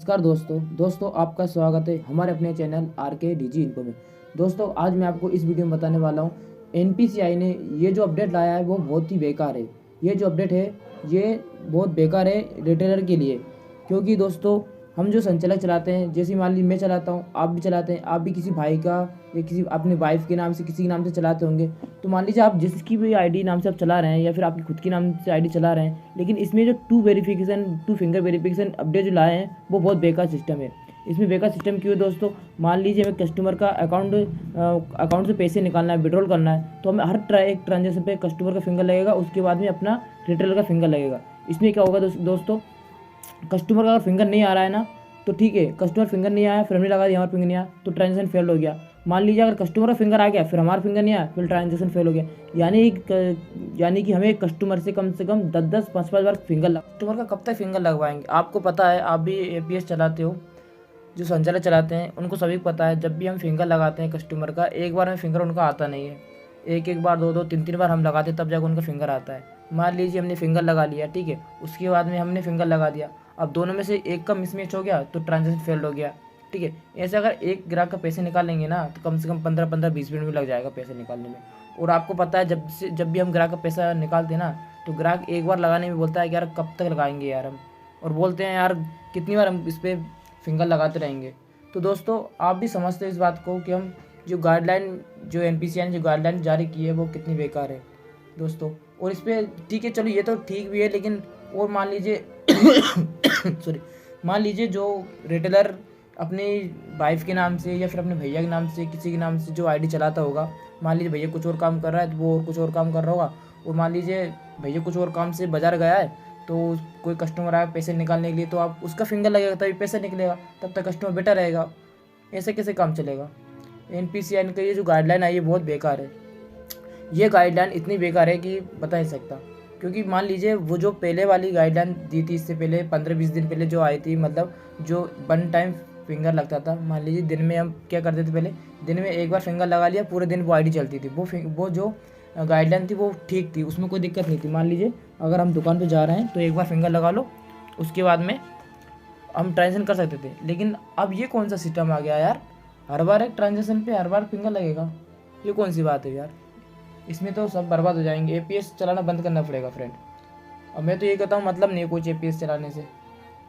नमस्कार दोस्तों आपका स्वागत है हमारे अपने चैनल आर के डीजी इन्फो में। दोस्तों आज मैं आपको इस वीडियो में बताने वाला हूँ एनपीसीआई ने ये जो अपडेट लाया है वो बहुत ही बेकार है। ये जो अपडेट है ये बहुत बेकार है रिटेलर के लिए, क्योंकि दोस्तों हम जो संचालक चलाते हैं, जैसे मान लीजिए मैं चलाता हूँ, आप भी चलाते हैं, आप भी किसी भाई का या किसी अपने वाइफ के नाम से किसी के नाम से चलाते होंगे। तो मान लीजिए आप जिसकी भी आईडी नाम से आप चला रहे हैं या फिर आपकी खुद की नाम से आईडी चला रहे हैं, लेकिन इसमें जो टू फिंगर वेरिफिकेशन अपडेट जो लाए हैं वो बहुत बेकार सिस्टम है। इसमें बेकार सिस्टम क्यों है दोस्तों? मान लीजिए हमें कस्टमर का अकाउंट से पैसे निकालना है, विड्रॉल करना है, तो हमें हर एक ट्रांजेक्शन पे कस्टमर का फिंगर लगेगा, उसके बाद में अपना रिटेलर का फिंगर लगेगा। इसमें क्या होगा दोस्तों, कस्टमर का अगर फिंगर नहीं आ रहा है ना तो ठीक है, कस्टमर फिंगर नहीं आया फिर हमने लगा दिया, हमारा फिंगर नहीं आया तो ट्रांजेक्शन फेल हो गया। मान लीजिए अगर कस्टमर का फिंगर आ गया फिर हमारा फिंगर नहीं आया फिर ट्रांजेक्शन फेल हो गया। यानी कि हमें कस्टमर से कम 10 5 बार फिंगर कस्टमर का कब तक फिंगर लगवाएंगे? आपको पता है, आप भी एपीएस चलाते हो, जो संचालक चलाते हैं उनको सभी पता है, जब भी हम फिंगर लगाते हैं कस्टमर का, एक बार में फिंगर उनका आता नहीं है, एक बार दो 3 बार हम लगाते तब जाकर उनका फिंगर आता है। मान लीजिए हमने फिंगर लगा लिया, ठीक है, उसके बाद में हमने फिंगर लगा दिया, अब दोनों में से एक का मिसमैच हो गया तो ट्रांजेक्शन फेल हो गया, ठीक है। ऐसे अगर एक ग्राहक का पैसे निकालेंगे ना तो कम से कम 15-20 मिनट में लग जाएगा पैसे निकालने में। और आपको पता है जब भी हम ग्राहक का पैसा निकालते हैं ना तो ग्राहक एक बार लगाने में बोलता है कि यार कब तक लगाएंगे यार हम, और बोलते हैं यार कितनी बार हम इस पर फिंगर लगाते रहेंगे। तो दोस्तों आप भी समझते हो इस बात को कि हम जो गाइडलाइन जो एनपीसीआई ने जो गाइडलाइन जारी की है वो कितनी बेकार है दोस्तों। और इस पर ठीक है, चलो ये तो ठीक भी है, लेकिन और मान लीजिए सॉरी, मान लीजिए जो रिटेलर अपनी वाइफ के नाम से या फिर अपने भैया के नाम से किसी के नाम से जो आईडी चलाता होगा, मान लीजिए भैया कुछ और काम कर रहा है तो वो कुछ और काम कर रहा होगा, और मान लीजिए भैया कुछ और काम से बाजार गया है तो कोई कस्टमर आया पैसे निकालने के लिए, तो आप उसका फिंगर लगेगा तभी पैसा निकलेगा, तब तक कस्टमर बेटा रहेगा। ऐसे कैसे काम चलेगा? एनपीसीआई का ये जो गाइडलाइन आई है बहुत बेकार है। ये गाइडलाइन इतनी बेकार है कि बता नहीं सकता, क्योंकि मान लीजिए वो जो पहले वाली गाइडलाइन दी थी, इससे पहले 15-20 दिन पहले जो आई थी, मतलब जो वन टाइम फिंगर लगता था, मान लीजिए दिन में हम क्या करते थे, पहले दिन में एक बार फिंगर लगा लिया, पूरे दिन वो आईडी चलती थी। वो जो गाइडलाइन थी वो ठीक थी, उसमें कोई दिक्कत नहीं थी। मान लीजिए अगर हम दुकान पर जा रहे हैं तो एक बार फिंगर लगा लो, उसके बाद में हम ट्रांजेक्शन कर सकते थे। लेकिन अब ये कौन सा सिस्टम आ गया यार, हर बार एक ट्रांजेक्शन पे हर बार फिंगर लगेगा? ये कौन सी बात है यार? इसमें तो सब बर्बाद हो जाएंगे। एपीएस चलाना बंद करना पड़ेगा फ्रेंड। अब मैं तो ये कहता हूँ, मतलब नहीं है कुछ एपीएस चलाने से,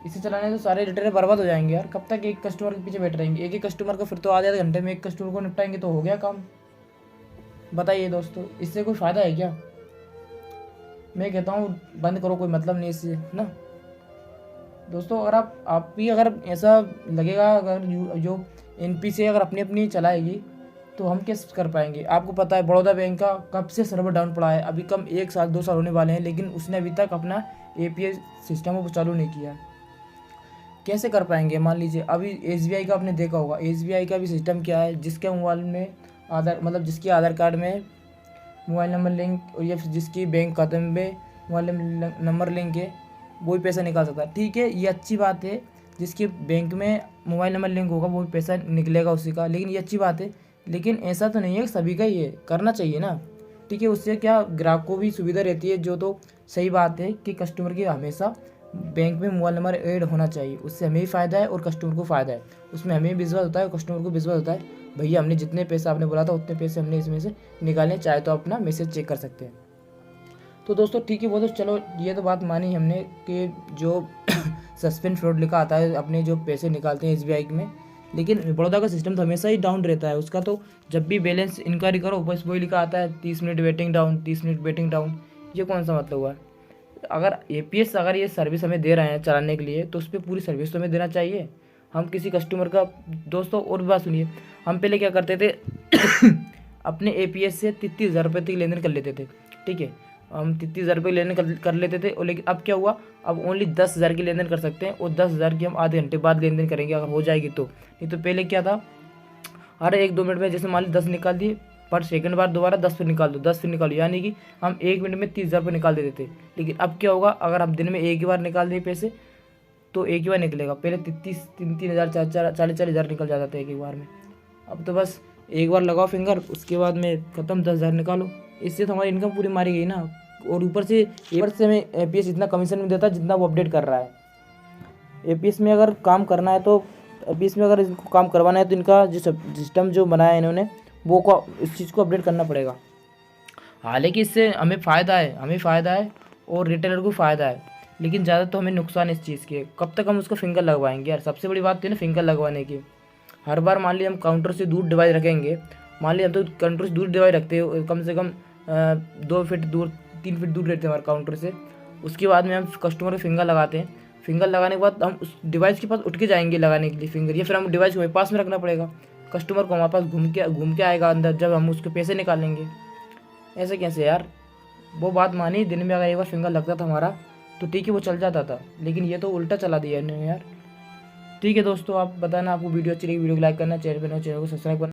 इसे चलाने से सारे रिटेलर बर्बाद हो जाएंगे यार। कब तक एक कस्टमर के पीछे बैठ रहेंगे? एक कस्टमर का फिर तो आधे घंटे में एक कस्टमर को निपटाएंगे तो हो गया काम। बताइए दोस्तों, इससे कोई फ़ायदा है क्या? मैं कहता हूँ बंद करो, कोई मतलब नहीं इससे ना दोस्तों। अगर आप भी अगर ऐसा लगेगा, अगर जो एनपीसी अगर अपनी अपनी चलाएगी तो हम कैसे कर पाएंगे? आपको पता है बड़ौदा बैंक का कब से सर्वर डाउन पड़ा है, अभी कम 1 साल 2 साल होने वाले हैं, लेकिन उसने अभी तक अपना एपीएस सिस्टम को चालू नहीं किया। कैसे कर पाएंगे? मान लीजिए अभी एसबीआई का आपने देखा होगा, एसबीआई का भी सिस्टम क्या है, जिसके मोबाइल में जिसके आधार कार्ड में मोबाइल नंबर लिंक, और या फिर जिसकी बैंक खाते में मोबाइल नंबर लिंक है वो ही पैसा निकाल सकता है। ठीक है, ये अच्छी बात है, जिसके बैंक में मोबाइल नंबर लिंक होगा वो भी पैसा निकलेगा उसी का, लेकिन ये अच्छी बात है। लेकिन ऐसा तो नहीं है कि सभी का ही है, करना चाहिए ना, ठीक है। उससे क्या ग्राहक को भी सुविधा रहती है, जो तो सही बात है कि कस्टमर की हमेशा बैंक में मोबाइल नंबर ऐड होना चाहिए, उससे हमें भी फ़ायदा है और कस्टमर को फ़ायदा है। उसमें हमें विश्वास होता है, कस्टमर को विश्वास होता है, भैया हमने जितने पैसे आपने बोला था उतने पैसे हमने इसमें से निकालने, चाहे तो अपना मैसेज चेक कर सकते हैं। तो दोस्तों ठीक है, वो तो चलो ये तो बात मानी हमने कि जो सस्पेंड फ्रॉड लिखा आता है अपने जो पैसे निकालते हैं एसबीआई में, लेकिन बड़ौदा का सिस्टम तो हमेशा ही डाउन रहता है। उसका तो जब भी बैलेंस इंक्वायरी करो बस वही लिखा आता है 30 minute waiting down, 30 minute waiting down. ये कौन सा मतलब हुआ? अगर एपीएस अगर ये सर्विस हमें दे रहे हैं चलाने के लिए तो उस पर पूरी सर्विस तो हमें देना चाहिए। हम किसी कस्टमर का दोस्तों, और भी बात सुनिए, हम पहले क्या करते थे अपने एपीएस से 33,000 रुपये तक लेन देन कर लेते थे, ठीक है, हम 33,000 रुपये लेन कर लेते थे। और लेकिन अब क्या हुआ, अब ओनली 10,000 की लेन देन कर सकते हैं, और 10,000 की हम आधे घंटे बाद लेन देन करेंगे अगर हो जाएगी तो। नहीं तो पहले क्या था, हर 1-2 मिनट में जैसे मान ली 10 निकाल दिए, पर सेकंड बाद दोबारा 10 फिर निकाल दो, 10 फिर निकालो, यानी कि हम 1 मिनट में 30,000 रुपये निकाल देते थे। लेकिन अब क्या होगा, अगर हम दिन में एक ही बार निकाल दें पैसे तो एक ही बार निकलेगा। पहले 3,000 40,000 निकल जाता था एक ही बार में। अब तो बस एक बार लगाओ फिंगर, उसके बाद में ख़त्म, 10,000 निकालो। इससे तो हमारी इनकम पूरी मारी गई ना। और ऊपर से हमें एपीएस इतना कमीशन नहीं देता जितना वो अपडेट कर रहा है। एपीएस में अगर काम करना है तो एपीएस में अगर इनको काम करवाना है तो इनका जो सिस्टम जो बनाया है इन्होंने वो को इस चीज़ को अपडेट करना पड़ेगा। हालांकि इससे हमें फ़ायदा है और रिटेलर को फ़ायदा है, लेकिन ज़्यादा तो हमें नुकसान इस चीज़ के। कब तक हम उसको फिंगर लगवाएंगे यार, सबसे बड़ी बात तो है ना फिंगर लगवाने की। हर बार मान लीजिए हम काउंटर से दूर डिवाइस रखेंगे, मान लीजिए हम तो काउंटर से दूर डिवाइस रखते हैं, कम से कम 2 फीट दूर 3 फीट दूर रहते हैं हमारे काउंटर से। उसके बाद में हम कस्टमर को फिंगर लगाते हैं। फिंगर लगाने के बाद हम उस डिवाइस के पास उठ के जाएंगे लगाने के लिए फिंगर, या फिर हम डिवाइस को हमारे पास में रखना पड़ेगा। कस्टमर को हमारे पास घूम के आएगा अंदर जब हम उसके पैसे निकालेंगे। ऐसे कैसे यार? वो बात मानी, दिन में अगर एक बार फिंगर लगता था हमारा तो ठीक है, वो चल जाता था, लेकिन ये तो उल्टा चला दिया इन्होंने यार। ठीक है दोस्तों, आप बताना आपको वीडियो अच्छी लगी, वीडियो को लाइक करना, चैनल पर नए चैनल को सब्सक्राइब करना।